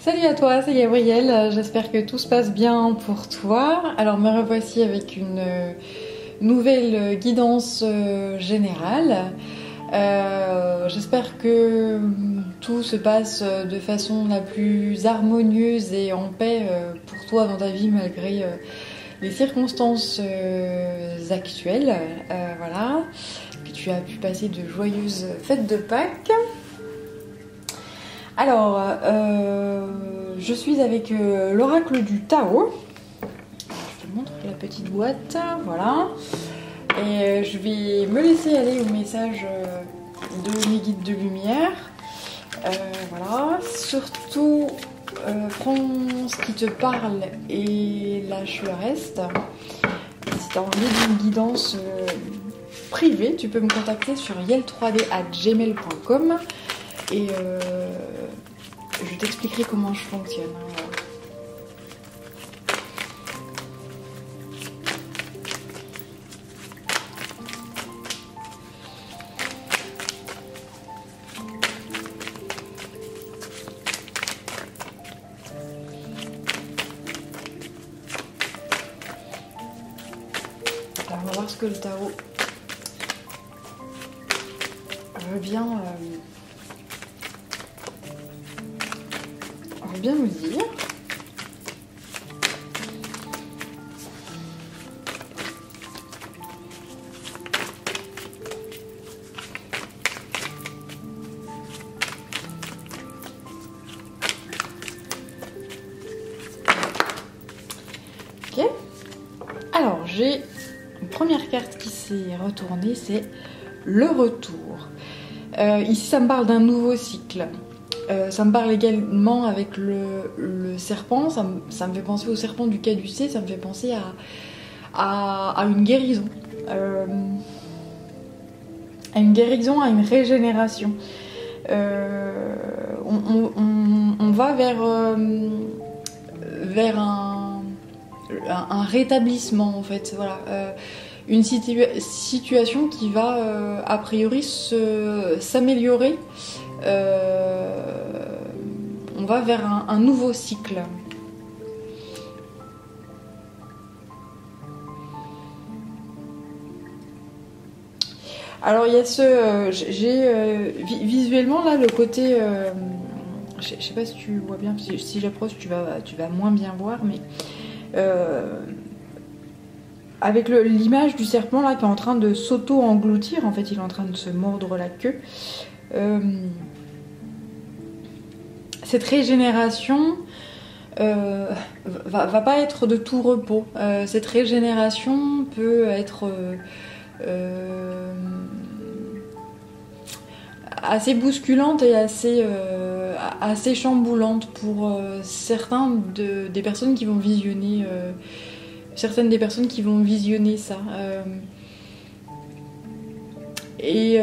Salut à toi, c'est Gabrielle, j'espère que tout se passe bien pour toi. Alors me revoici avec une nouvelle guidance générale. J'espère que tout se passe de façon la plus harmonieuse et en paix pour toi dans ta vie malgré les circonstances actuelles. Voilà, que tu as pu passer de joyeuses fêtes de Pâques. Alors, je suis avec l'oracle du Tao. Je te montre la petite boîte, voilà. Et je vais me laisser aller au message de mes guides de lumière. Voilà, surtout prends ce qui te parle et lâche le reste. Si tu as envie d'une guidance privée, tu peux me contacter sur yel3d@gmail.com et je t'expliquerai comment je fonctionne. Alors, on va voir ce que le tarot veut bien nous dire. Ok. Alors, j'ai une première carte qui s'est retournée, c'est le retour. Ici, ça me parle d'un nouveau cycle. Ça me parle également avec le serpent, ça me fait penser au serpent du caducée, ça me fait penser à une guérison. À une guérison, à une régénération. On va vers un rétablissement en fait. Voilà. Une situation qui va a priori s'améliorer. On va vers un nouveau cycle. Alors il y a visuellement là le côté, je sais pas si tu vois bien, si j'approche tu vas moins bien voir, mais avec l'image du serpent là qui est en train de s'auto-engloutir, en fait il est en train de se mordre la queue. Cette régénération va pas être de tout repos. Cette régénération peut être assez bousculante et assez chamboulante pour certaines des personnes qui vont visionner ça. Et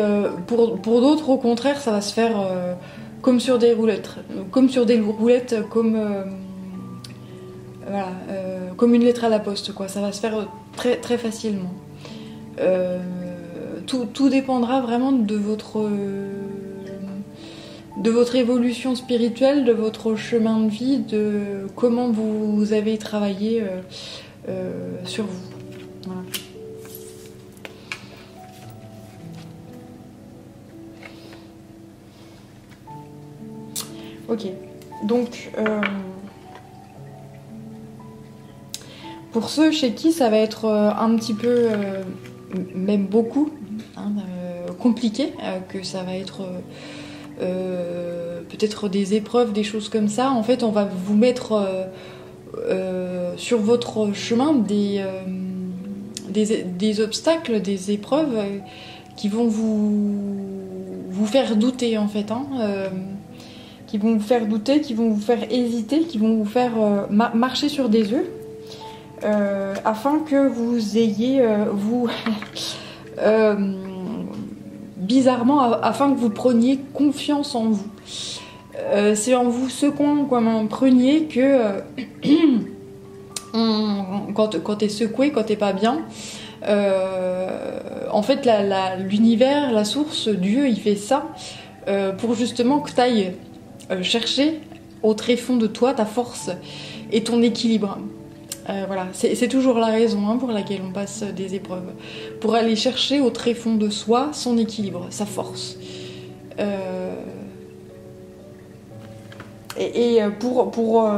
pour d'autres, au contraire, ça va se faire comme sur des roulettes, comme une lettre à la poste, quoi. Ça va se faire très très facilement. Tout dépendra vraiment de votre évolution spirituelle, de votre chemin de vie, de comment vous avez travaillé sur vous. Voilà. Ok, donc pour ceux chez qui ça va être un petit peu, même beaucoup, compliqué, que ça va être peut-être des épreuves, des choses comme ça, en fait on va vous mettre sur votre chemin des obstacles, des épreuves qui vont vous faire douter en fait, qui vont vous faire douter, qui vont vous faire hésiter, qui vont vous faire marcher sur des œufs, afin que vous ayez, bizarrement, afin que vous preniez confiance en vous. C'est en vous secouant comme un prunier que, quand t'es secoué, quand t'es pas bien, en fait l'univers, la source, Dieu, il fait ça pour justement que t'ailles chercher au tréfonds de toi, ta force et ton équilibre. Voilà, c'est toujours la raison hein, pour laquelle on passe des épreuves. Pour aller chercher au tréfonds de soi son équilibre, sa force. Pour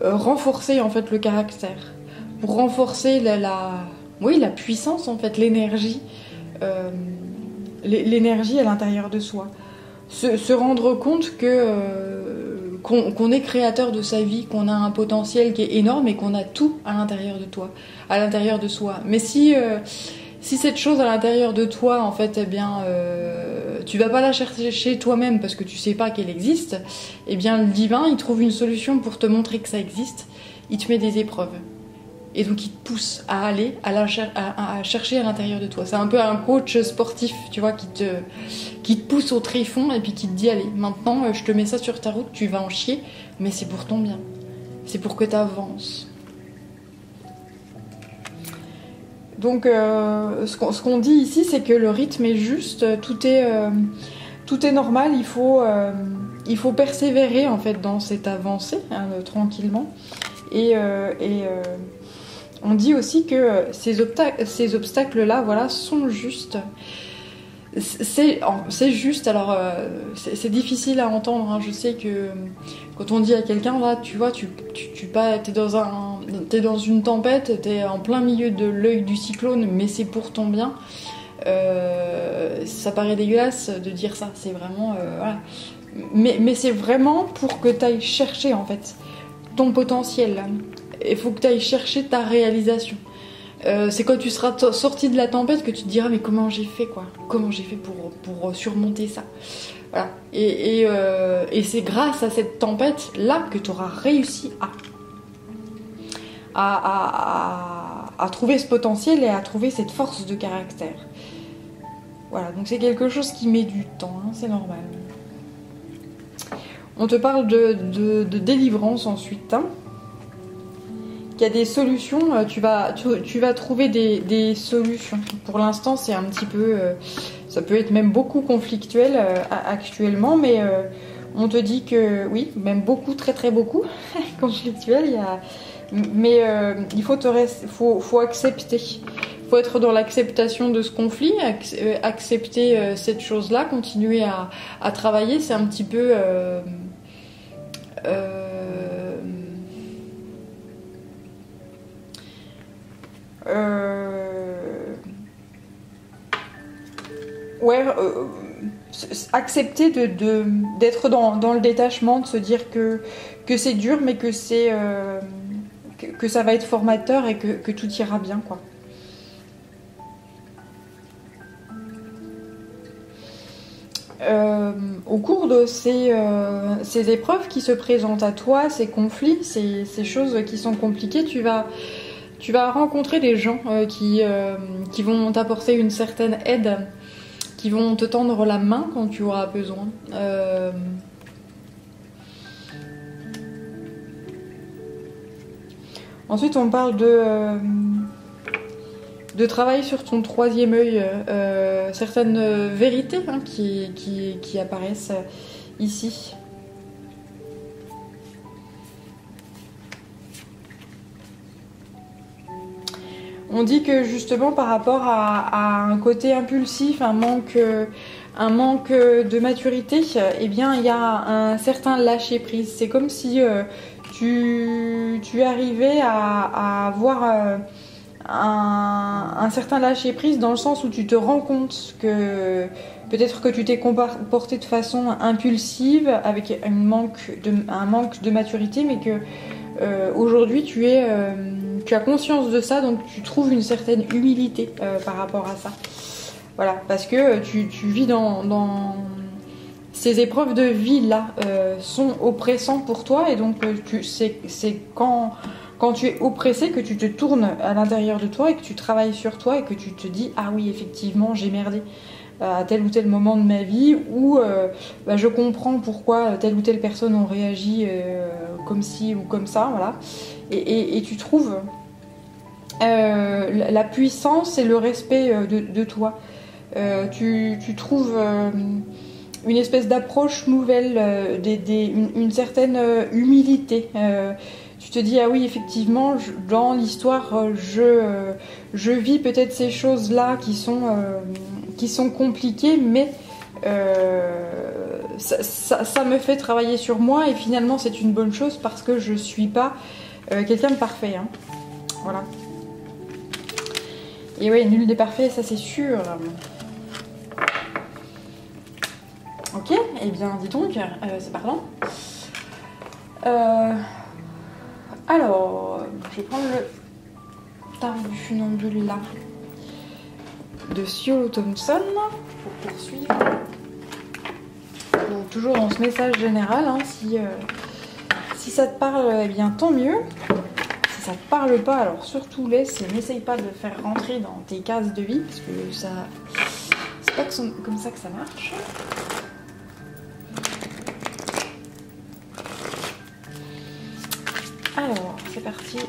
renforcer en fait le caractère, pour renforcer la puissance en fait, l'énergie à l'intérieur de soi. Se rendre compte qu'on est créateur de sa vie, qu'on a un potentiel qui est énorme et qu'on a tout à l'intérieur de soi. Mais si cette chose à l'intérieur de toi, en fait, eh bien, tu vas pas la chercher chez toi-même parce que tu sais pas qu'elle existe, eh bien, le divin, il trouve une solution pour te montrer que ça existe. Il te met des épreuves. Et donc, il te pousse à aller à chercher à l'intérieur de toi. C'est un peu un coach sportif, tu vois, qui te pousse au tréfonds et puis qui te dit, allez, maintenant, je te mets ça sur ta route, tu vas en chier, mais c'est pour ton bien. C'est pour que tu avances. Donc, ce qu'on dit ici, c'est que le rythme est juste, tout est normal, il faut persévérer, en fait, dans cette avancée, hein, tranquillement. Et on dit aussi que ces obstacles-là, voilà, sont justes. C'est juste, alors c'est difficile à entendre, hein. Je sais que quand on dit à quelqu'un, là, tu vois, t'es dans une tempête, t'es en plein milieu de l'œil du cyclone, mais c'est pour ton bien. Ça paraît dégueulasse de dire ça, c'est vraiment... voilà. Mais c'est vraiment pour que t'ailles chercher, en fait, ton potentiel. Il faut que t'ailles chercher ta réalisation. C'est quand tu seras sorti de la tempête que tu te diras mais comment j'ai fait quoi, comment j'ai fait pour surmonter ça, voilà. Et c'est grâce à cette tempête là que tu auras réussi à trouver ce potentiel et à trouver cette force de caractère. Voilà, donc c'est quelque chose qui met du temps, hein, c'est normal. On te parle de délivrance ensuite, hein. Il y a des solutions, tu vas trouver des solutions. Pour l'instant, c'est un petit peu... ça peut être même beaucoup conflictuel actuellement, mais on te dit que... Oui, même beaucoup, très très beaucoup conflictuel. Mais il faut accepter. Il faut être dans l'acceptation de ce conflit, accepter cette chose-là, continuer à travailler. C'est un petit peu... accepter d'être dans le détachement, de se dire que c'est dur, mais que c'est que ça va être formateur et que tout ira bien, quoi. Au cours de ces épreuves qui se présentent à toi, ces conflits, ces choses qui sont compliquées, tu vas rencontrer des gens qui vont t'apporter une certaine aide, qui vont te tendre la main quand tu auras besoin. Ensuite, on parle de travail sur ton troisième œil, certaines vérités hein, qui apparaissent ici. On dit que justement par rapport à un côté impulsif, un manque de maturité, eh bien il y a un certain lâcher prise. C'est comme si tu arrivais à avoir un certain lâcher prise dans le sens où tu te rends compte que peut-être que tu t'es comporté de façon impulsive avec un manque de maturité, mais que aujourd'hui tu as conscience de ça, donc tu trouves une certaine humilité par rapport à ça. Voilà, parce que tu vis dans ces épreuves de vie là sont oppressantes pour toi, et donc c'est quand tu es oppressé que tu te tournes à l'intérieur de toi et que tu travailles sur toi et que tu te dis ah oui effectivement j'ai merdé à tel ou tel moment de ma vie, ou je comprends pourquoi telle ou telle personne ont réagi comme ci ou comme ça, voilà. Et tu trouves la puissance et le respect de toi. Tu trouves une espèce d'approche nouvelle, une certaine humilité. Tu te dis, ah oui, effectivement, dans l'histoire, je vis peut-être ces choses-là qui sont compliquées, mais ça me fait travailler sur moi, et finalement, c'est une bonne chose parce que je suis pas quelqu'un de parfait. Hein. Voilà. Et oui, nul n'est parfait, ça c'est sûr. Ok, et bien dis donc, c'est parlant. Alors, je vais prendre le tarot du funambule là de Ciolo Thompson pour poursuivre. Donc, toujours dans ce message général, hein, si ça te parle, eh bien tant mieux. Si ça te parle pas, alors surtout n'essaye pas de le faire rentrer dans tes cases de vie, parce que ça, c'est pas comme ça que ça marche. Alors, c'est parti.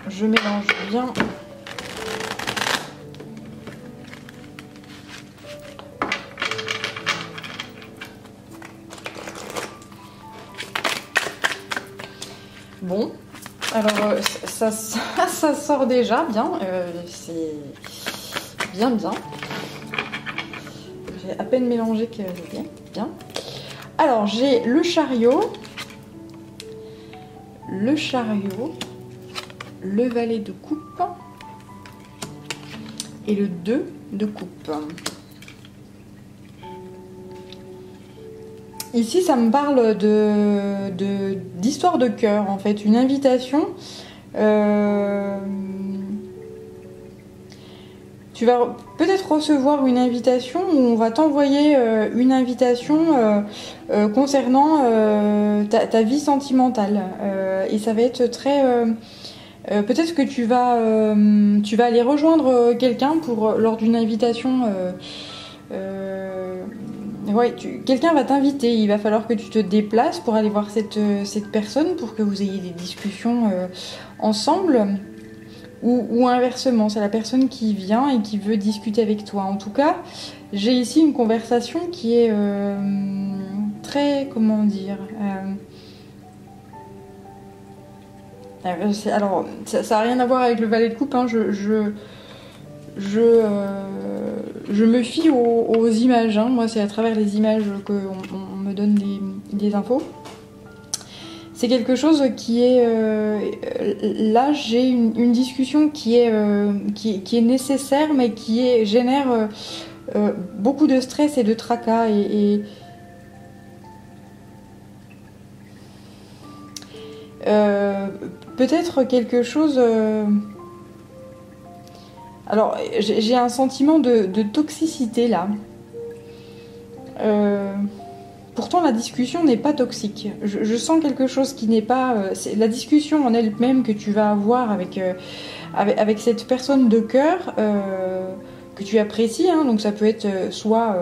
Je mélange bien. Bon, alors ça sort déjà bien. C'est bien. J'ai à peine mélangé que bien. Alors, j'ai le chariot, le valet de coupe et le 2 de coupe. Ici, ça me parle d'histoire de cœur, en fait, une invitation. Tu vas peut-être recevoir une invitation où on va t'envoyer une invitation concernant ta vie sentimentale. Et ça va être très... peut-être que tu vas aller rejoindre quelqu'un lors d'une invitation. Ouais, quelqu'un va t'inviter. Il va falloir que tu te déplaces pour aller voir cette personne, pour que vous ayez des discussions ensemble. Ou inversement, c'est la personne qui vient et qui veut discuter avec toi. En tout cas, j'ai ici une conversation qui est très, comment dire... alors, ça n'a rien à voir avec le valet de coupe. Hein. Je me fie aux images. Hein. Moi, c'est à travers les images qu'on me donne des infos. C'est quelque chose qui est... là, j'ai une discussion qui est nécessaire, mais qui génère beaucoup de stress et de tracas. Peut-être quelque chose... Alors, j'ai un sentiment de toxicité, là. Pourtant, la discussion n'est pas toxique. Je sens quelque chose qui n'est pas... c'est la discussion en elle-même que tu vas avoir avec cette personne de cœur que tu apprécies. Hein, donc ça peut être soit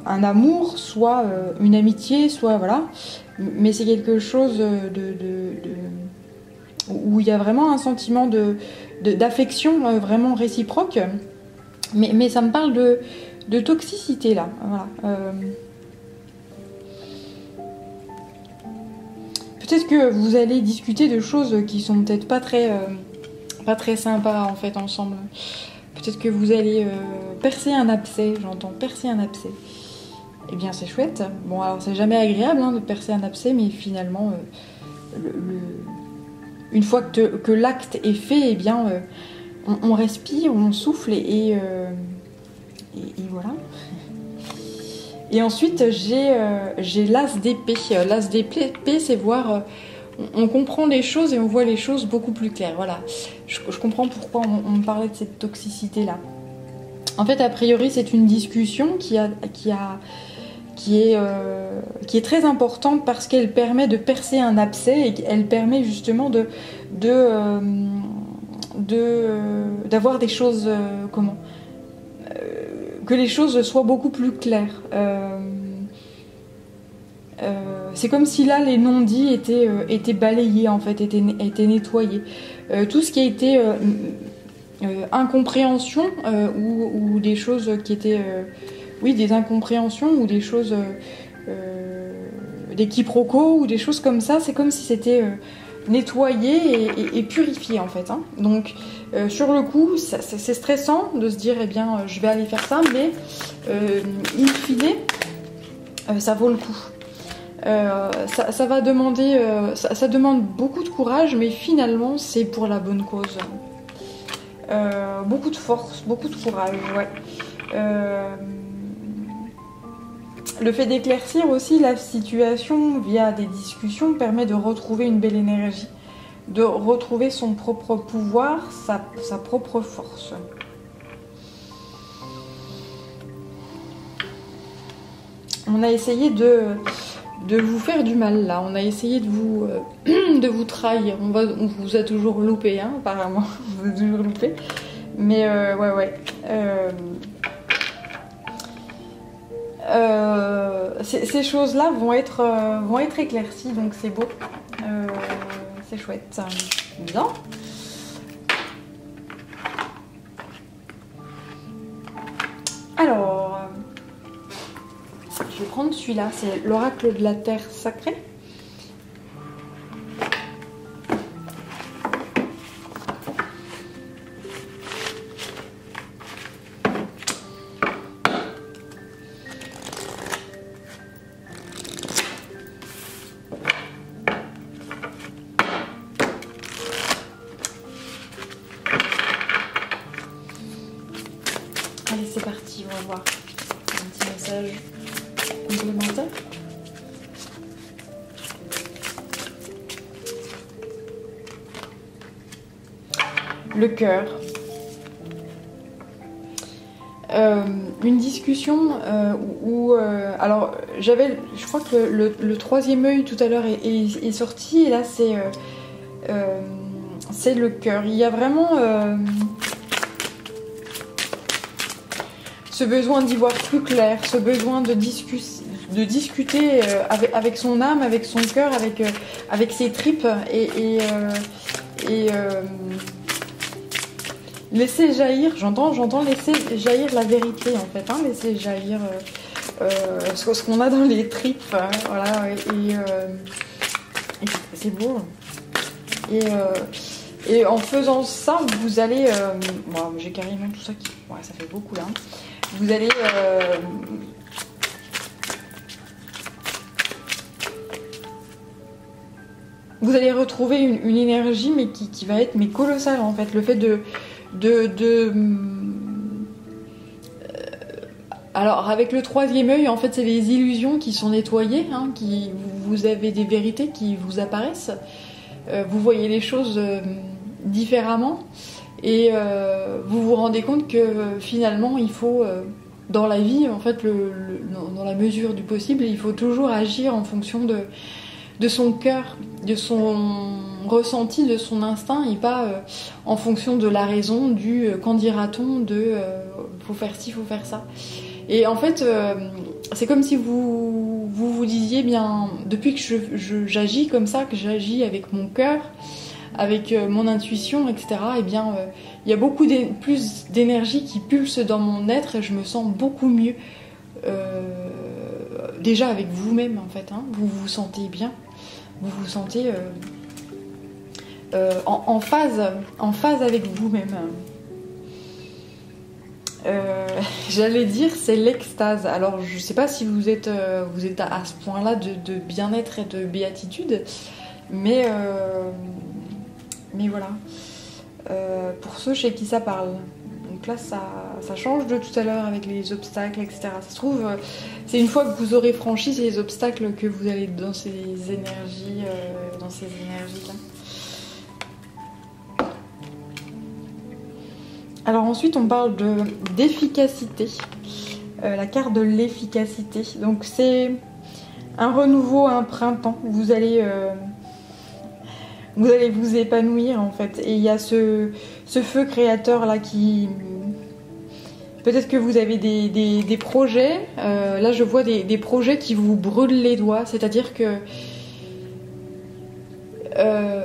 un amour, soit une amitié, soit... Voilà. Mais c'est quelque chose où il y a vraiment un sentiment d'affection vraiment réciproque. Mais ça me parle de toxicité là, voilà. Peut-être que vous allez discuter de choses qui sont peut-être pas très sympas en fait ensemble. Peut-être que vous allez percer un abcès, j'entends percer un abcès. Eh bien c'est chouette. Bon alors c'est jamais agréable hein, de percer un abcès, mais finalement une fois que l'acte est fait, eh bien on respire, on souffle et voilà. Et ensuite, j'ai l'as d'épée. L'as d'épée, c'est voir... on comprend les choses et on voit les choses beaucoup plus claires. Voilà. Je comprends pourquoi on me parlait de cette toxicité-là. En fait, a priori, c'est une discussion qui est très importante parce qu'elle permet de percer un abcès et elle permet justement d'avoir des choses... que les choses soient beaucoup plus claires. C'est comme si là les non-dits étaient balayés en fait, étaient nettoyés. Tout ce qui a été incompréhensions ou des choses qui étaient... oui, des incompréhensions ou des choses... des quiproquos ou des choses comme ça. C'est comme si c'était nettoyé et purifié en fait. Hein. Donc sur le coup, c'est stressant de se dire, eh bien, je vais aller faire ça, mais in fine, ça vaut le coup. Ça va demander, ça demande beaucoup de courage, mais finalement c'est pour la bonne cause. Beaucoup de force, beaucoup de courage, ouais. Le fait d'éclaircir aussi la situation via des discussions permet de retrouver une belle énergie, de retrouver son propre pouvoir, sa propre force. On a essayé de vous faire du mal là, on a essayé de vous trahir, on vous a toujours loupé, hein, apparemment, on vous a toujours loupé, mais ouais. Ces choses-là vont être éclaircies, donc c'est beau, c'est chouette, bien. Alors... je vais prendre celui-là, c'est l'oracle de la terre sacrée. Allez, c'est parti, on va voir un petit message complémentaire. Le cœur. Une discussion où alors je crois que le troisième œil tout à l'heure est sorti, et là c'est le cœur. Il y a vraiment ce besoin d'y voir plus clair, ce besoin de discuter avec son âme, avec son cœur, avec ses tripes et laisser jaillir, j'entends laisser jaillir la vérité en fait, hein, laisser jaillir ce qu'on a dans les tripes, hein, voilà, et c'est beau. Et en faisant ça, vous allez... bon, j'ai carrément tout ça qui... ouais, ça fait beaucoup là. Hein. Vous allez... vous allez retrouver une énergie mais qui va être colossale en fait. Le fait alors avec le troisième œil, en fait, c'est les illusions qui sont nettoyées, hein, vous avez des vérités qui vous apparaissent. Vous voyez les choses différemment et vous vous rendez compte que finalement il faut dans la vie, en fait, dans la mesure du possible, il faut toujours agir en fonction de son cœur, de son ressenti, de son instinct, et pas en fonction de la raison, du qu'en dira-t-on, faut faire ci, faut faire ça. Et en fait, c'est comme si vous disiez, bien, depuis que j'agis comme ça, que j'agis avec mon cœur, avec mon intuition, etc., et bien, il y a beaucoup plus d'énergie qui pulse dans mon être et je me sens beaucoup mieux. Déjà avec vous-même, en fait, hein, vous vous sentez bien, vous vous sentez en phase avec vous-même. J'allais dire c'est l'extase. Alors je sais pas si vous êtes à ce point-là de bien-être et de béatitude, mais voilà. Pour ceux chez qui ça parle. Donc là ça change de tout à l'heure avec les obstacles, etc. Ça se trouve, c'est une fois que vous aurez franchi ces obstacles que vous allez dans ces énergies, là. Alors ensuite on parle d'efficacité, la carte de l'efficacité. Donc c'est un renouveau, un printemps. Vous allez vous épanouir en fait. Et il y a ce feu créateur là qui... Peut-être que vous avez des projets. Là je vois des projets qui vous brûlent les doigts. C'est-à-dire que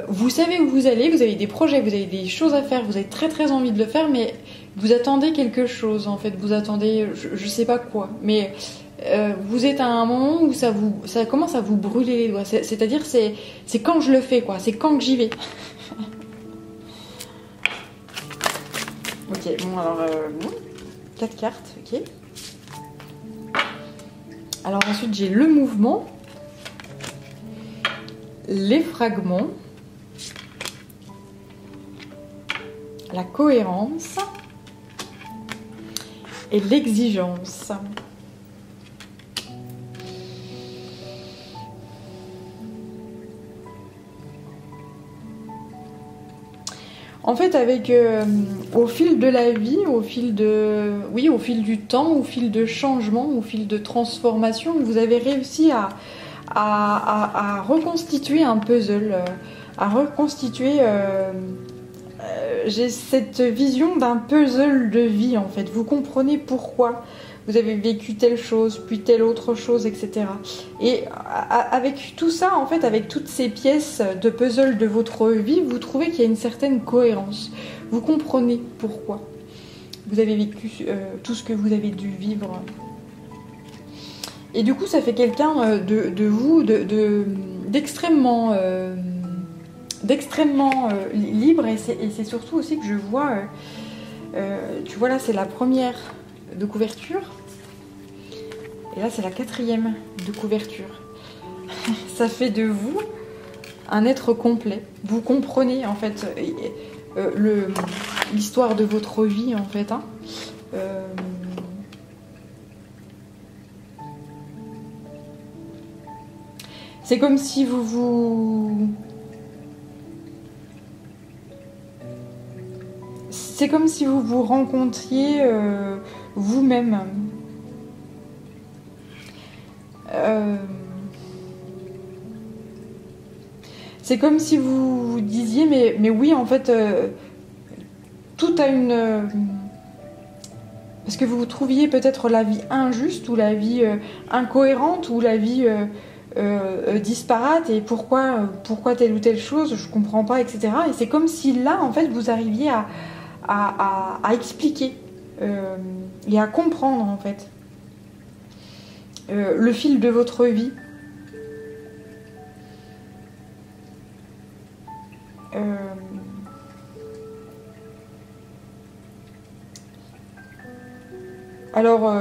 vous savez où vous allez, vous avez des projets, vous avez des choses à faire, vous avez très très envie de le faire, mais vous attendez quelque chose en fait, vous attendez je sais pas quoi, mais vous êtes à un moment où ça commence à vous brûler les doigts, c'est-à-dire c'est quand je le fais quoi, c'est quand que j'y vais. Ok, bon alors 4 cartes, ok. Alors ensuite j'ai le mouvement, les fragments, la cohérence et l'exigence. En fait, avec au fil de la vie, au fil du temps, au fil de changement, au fil de transformation, vous avez réussi à reconstituer un puzzle, à reconstituer. J'ai cette vision d'un puzzle de vie en fait. Vous comprenez pourquoi vous avez vécu telle chose, puis telle autre chose, etc. Et avec tout ça, en fait, avec toutes ces pièces de puzzle de votre vie, vous trouvez qu'il y a une certaine cohérence. Vous comprenez pourquoi vous avez vécu tout ce que vous avez dû vivre. Et du coup, ça fait quelqu'un de vous d'extrêmement libre. Et c'est surtout aussi que je vois, tu vois là, c'est la première de couverture. Et là, c'est la 4e de couverture. Ça fait de vous un être complet. Vous comprenez, en fait, l'histoire de votre vie, en fait. Hein. C'est comme si c'est comme si vous vous rencontriez vous-même. C'est comme si vous vous disiez mais oui en fait tout a une parce que vous trouviez peut-être la vie injuste ou la vie incohérente ou la vie disparate et pourquoi telle ou telle chose je comprends pas, etc. Et c'est comme si là en fait vous arriviez à expliquer et à comprendre en fait le fil de votre vie. Alors,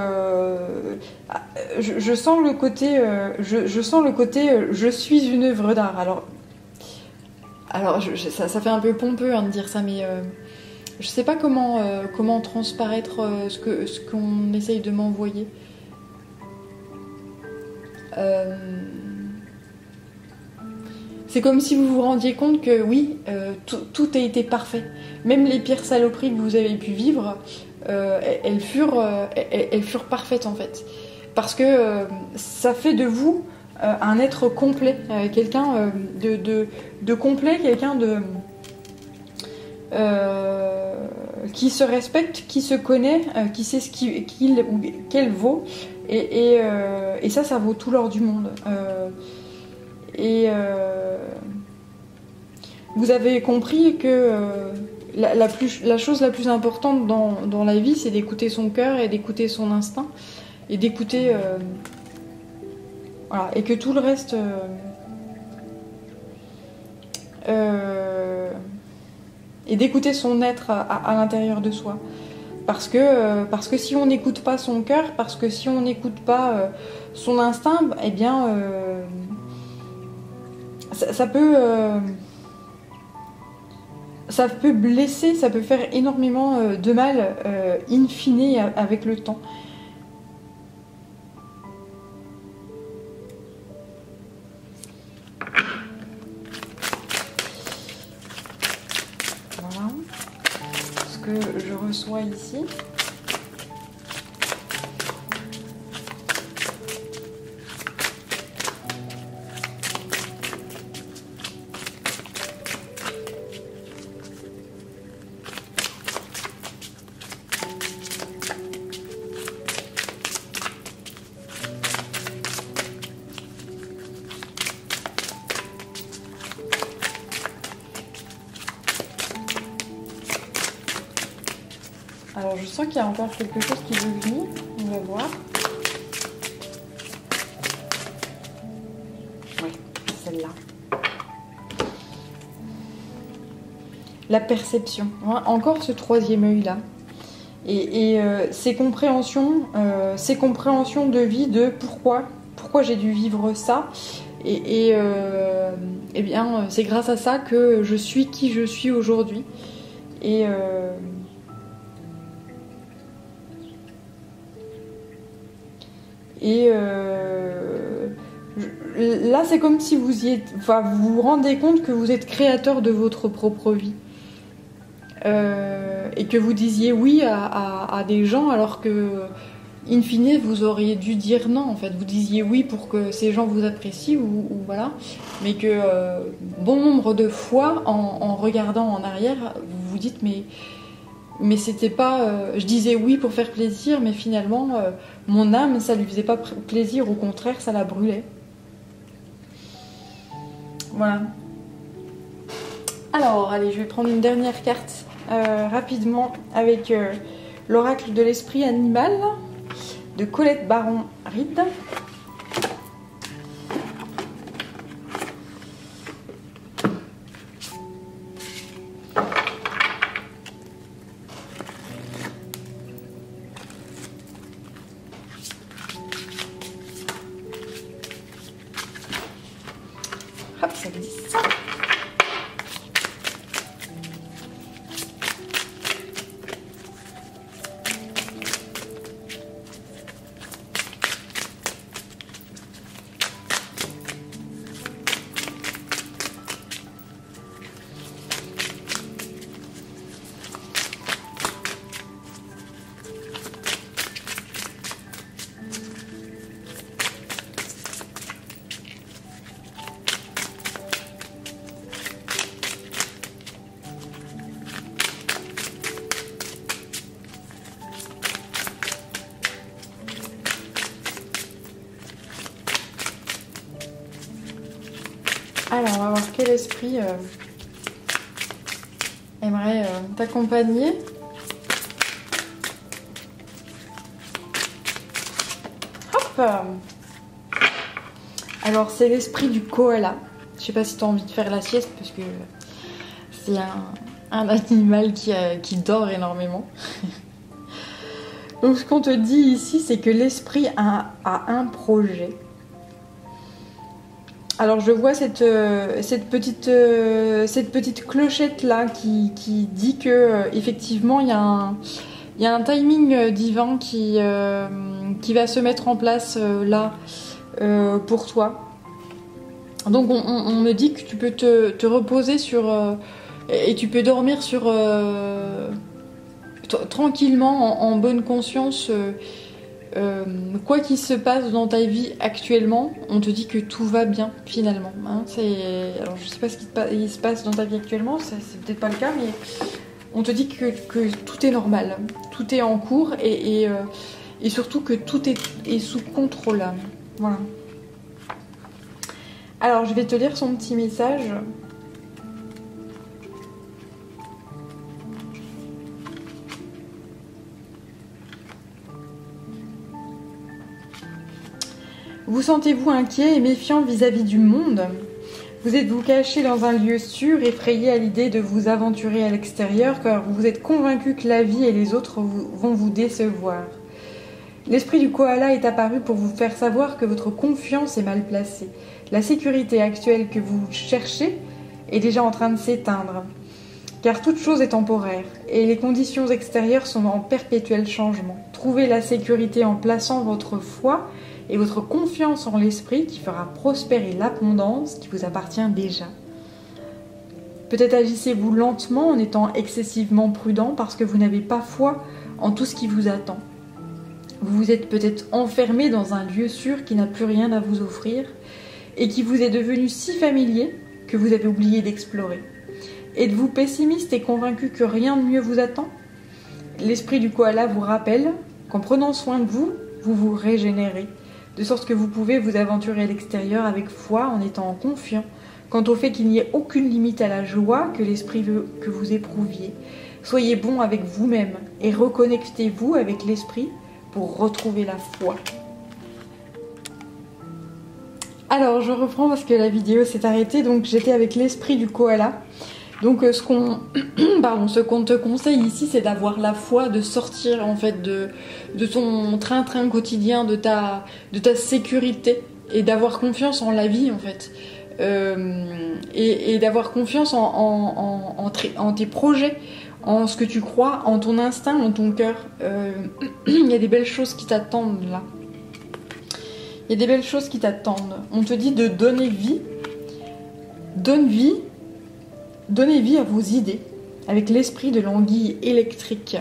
je sens le côté, je sens le côté, je suis une œuvre d'art. Alors ça fait un peu pompeux hein, de dire ça, mais je sais pas comment transparaître ce qu'on essaye de m'envoyer. C'est comme si vous vous rendiez compte que oui, tout a été parfait. Même les pires saloperies que vous avez pu vivre, elles furent parfaites en fait. Parce que ça fait de vous un être complet, quelqu'un de complet, quelqu'un qui se respecte, qui se connaît, qui sait ce qu'il ou qu'elle vaut. Et ça vaut tout l'or du monde. Vous avez compris que la chose la plus importante dans la vie, c'est d'écouter son cœur et d'écouter son instinct et d'écouter voilà, et que tout le reste et d'écouter son être à l'intérieur de soi, parce que si on n'écoute pas son cœur, parce que si on n'écoute pas son instinct, eh bien ça peut blesser, ça peut faire énormément de mal in fine avec le temps. Voilà ce que je reçois ici. sens qu'il y a encore quelque chose qui veut venir. On va voir. Oui, celle-là. La perception. Encore ce troisième œil-là. Et ces compréhensions de vie de pourquoi j'ai dû vivre ça. Et bien, c'est grâce à ça que je suis qui je suis aujourd'hui. Et là, c'est comme si vous vous rendez compte que vous êtes créateur de votre propre vie. Et que vous disiez oui à des gens alors que, in fine, vous auriez dû dire non. En fait, vous disiez oui pour que ces gens vous apprécient ou voilà, mais que bon nombre de fois, en regardant en arrière, vous vous dites mais c'était pas. Je disais oui pour faire plaisir, mais finalement, mon âme, ça lui faisait pas plaisir. Au contraire, ça la brûlait. Voilà. Alors, allez, je vais prendre une dernière carte rapidement avec l'oracle de l'esprit animal de Colette Baron-Ried. Hop, ça glisse. Alors, on va voir quel esprit aimerait t'accompagner. Hop! Alors, c'est l'esprit du koala. Je sais pas si tu as envie de faire la sieste parce que c'est un animal qui dort énormément. Donc, ce qu'on te dit ici, c'est que l'esprit a un projet. Alors je vois cette petite clochette là qui dit que effectivement il y a un timing divin qui va se mettre en place là pour toi. Donc on me dit que tu peux te reposer sur et tu peux dormir sur tranquillement en bonne conscience. Quoi qu'il se passe dans ta vie actuellement, on te dit que tout va bien finalement. Hein, alors je sais pas ce qui se passe dans ta vie actuellement, c'est peut-être pas le cas, mais on te dit que tout est normal, tout est en cours et surtout que tout est sous contrôle. Voilà. Alors je vais te lire son petit message. Vous sentez-vous inquiet et méfiant vis-à-vis du monde? Vous êtes-vous caché dans un lieu sûr, effrayé à l'idée de vous aventurer à l'extérieur, car vous êtes convaincu que la vie et les autres vont vous décevoir. L'esprit du koala est apparu pour vous faire savoir que votre confiance est mal placée. La sécurité actuelle que vous cherchez est déjà en train de s'éteindre, car toute chose est temporaire, et les conditions extérieures sont en perpétuel changement. Trouvez la sécurité en plaçant votre foi et votre confiance en l'esprit qui fera prospérer l'abondance qui vous appartient déjà. Peut-être agissez-vous lentement en étant excessivement prudent parce que vous n'avez pas foi en tout ce qui vous attend. Vous vous êtes peut-être enfermé dans un lieu sûr qui n'a plus rien à vous offrir et qui vous est devenu si familier que vous avez oublié d'explorer. Êtes-vous pessimiste et convaincu que rien de mieux vous attend? L'esprit du koala vous rappelle qu'en prenant soin de vous, vous vous régénérez, de sorte que vous pouvez vous aventurer à l'extérieur avec foi en étant confiant quant au fait qu'il n'y ait aucune limite à la joie que l'esprit veut que vous éprouviez. Soyez bon avec vous-même et reconnectez-vous avec l'esprit pour retrouver la foi. Alors, je reprends parce que la vidéo s'est arrêtée. Donc, j'étais avec l'esprit du koala. Donc, ce qu'on te conseille ici, c'est d'avoir la foi, de sortir en fait de ton train-train quotidien, de ta sécurité et d'avoir confiance en la vie en fait. Et d'avoir confiance en tes projets, en ce que tu crois, en ton instinct, en ton cœur. Il y a des belles choses qui t'attendent là. Il y a des belles choses qui t'attendent. On te dit de donner vie. Donnez vie à vos idées, avec l'esprit de l'anguille électrique.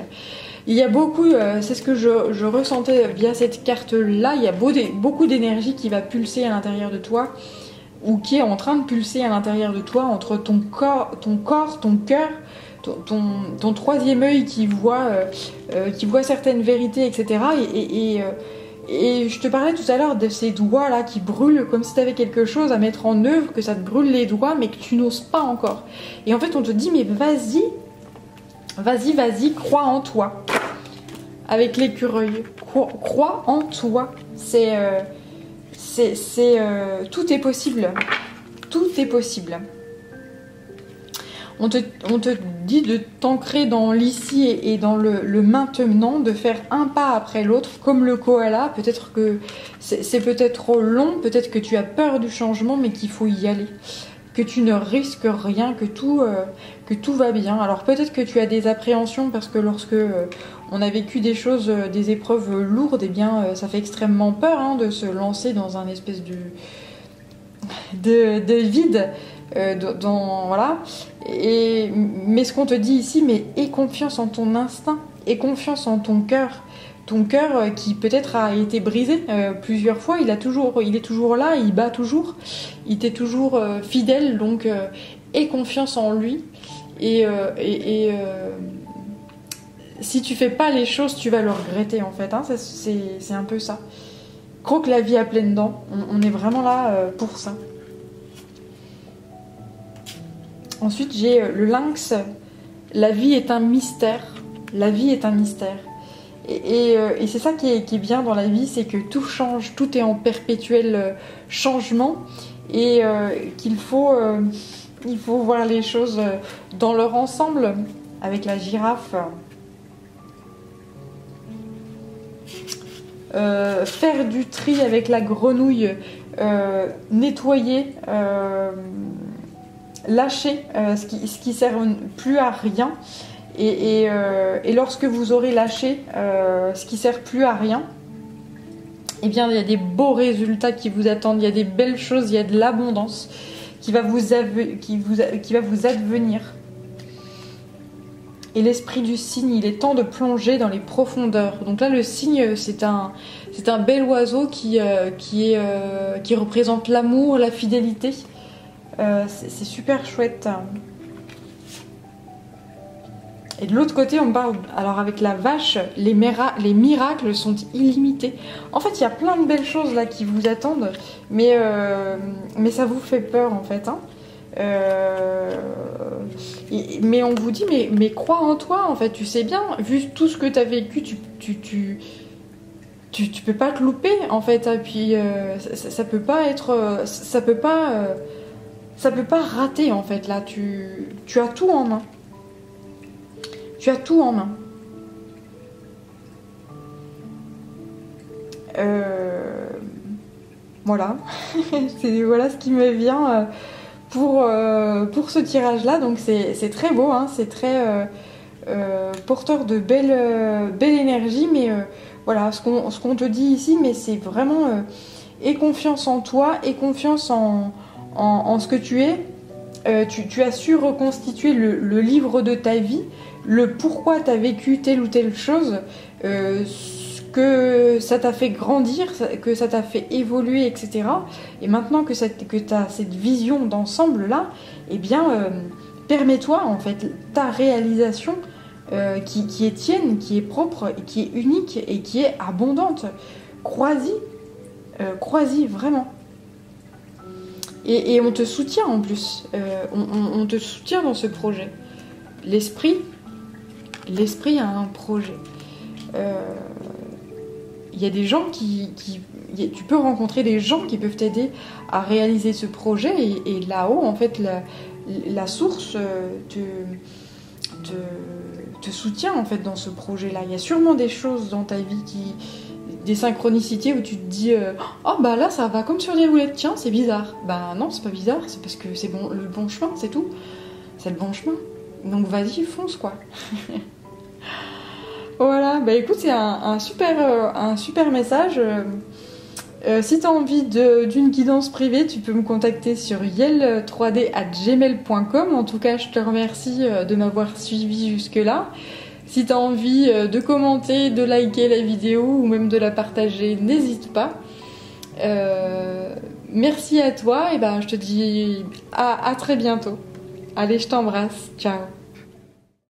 Il y a beaucoup, c'est ce que je ressentais via cette carte-là, il y a beaucoup d'énergie qui va pulser à l'intérieur de toi, ou qui est en train de pulser à l'intérieur de toi, entre ton corps, ton cœur, ton troisième œil qui voit certaines vérités, etc. Et je te parlais tout à l'heure de ces doigts là qui brûlent, comme si tu avais quelque chose à mettre en œuvre, que ça te brûle les doigts mais que tu n'oses pas encore. Et en fait on te dit mais vas-y, crois en toi. Avec l'écureuil, crois en toi. Tout est possible. Tout est possible. On te dit de t'ancrer dans l'ici et dans le maintenant, de faire un pas après l'autre, comme le koala. Peut-être que c'est peut-être trop long, peut-être que tu as peur du changement, mais qu'il faut y aller. Que tu ne risques rien, que tout va bien. Alors peut-être que tu as des appréhensions, parce que lorsque on a vécu des choses, des épreuves lourdes, eh bien ça fait extrêmement peur hein, de se lancer dans un espèce de vide. Voilà. Mais ce qu'on te dit ici, mais aie confiance en ton instinct, aie confiance en ton cœur. Ton cœur qui peut-être a été brisé plusieurs fois, il est toujours là, il bat toujours, il t'est toujours fidèle, donc aie confiance en lui. Et si tu fais pas les choses, tu vas le regretter en fait. Hein, c'est un peu ça. Croque la vie à pleines dents, on est vraiment là pour ça. Ensuite, j'ai le lynx. La vie est un mystère. La vie est un mystère. Et c'est ça qui est bien dans la vie, c'est que tout change, tout est en perpétuel changement. Et il faut voir les choses dans leur ensemble. Avec la girafe. Faire du tri avec la grenouille. Nettoyer. Lâcher ce qui sert plus à rien et lorsque vous aurez lâché ce qui sert plus à rien, eh bien il y a des beaux résultats qui vous attendent, il y a des belles choses, il y a de l'abondance qui va vous advenir. Et l'esprit du cygne, il est temps de plonger dans les profondeurs. Donc là le cygne c'est un bel oiseau qui représente l'amour, la fidélité. C'est super chouette. Et de l'autre côté, on parle. Alors, avec la vache, les miracles sont illimités. En fait, il y a plein de belles choses là qui vous attendent, mais ça vous fait peur en fait. Hein. Mais on vous dit, mais crois en toi en fait. Tu sais bien, vu tout ce que tu as vécu, tu peux pas te louper en fait. Et puis, ça peut pas être. Ça peut pas rater en fait là, tu as tout en main. Tu as tout en main. Voilà. Voilà ce qui me vient pour ce tirage là. Donc c'est très beau, hein, c'est très porteur de belle énergie. Mais voilà, ce qu'on te dit ici, mais c'est vraiment aie confiance en toi, aie confiance en ce que tu es. Tu as su reconstituer le livre de ta vie, le pourquoi tu as vécu telle ou telle chose, que ça t'a fait grandir, que ça t'a fait évoluer, etc. Et maintenant que tu as cette vision d'ensemble là, eh bien, permets-toi en fait ta réalisation qui est tienne, qui est propre, qui est unique et qui est abondante. Crois-y vraiment. Et on te soutient en plus, on te soutient dans ce projet. L'esprit l'esprit a un projet. Il y a des gens tu peux rencontrer des gens qui peuvent t'aider à réaliser ce projet et là-haut, en fait, la source te soutient en fait dans ce projet-là. Il y a sûrement des choses dans ta vie des synchronicités où tu te dis oh bah là ça va comme sur des roulettes, tiens c'est bizarre. Bah non c'est pas bizarre, c'est parce que c'est bon, le bon chemin, c'est tout. C'est le bon chemin. Donc vas-y, fonce quoi. Voilà, bah écoute, c'est un super message. Si tu as envie d'une guidance privée, tu peux me contacter sur yel3d@gmail.com. En tout cas, je te remercie de m'avoir suivi jusque-là. Si tu as envie de commenter, de liker la vidéo ou même de la partager, n'hésite pas. Merci à toi et ben, je te dis à très bientôt. Allez, je t'embrasse. Ciao.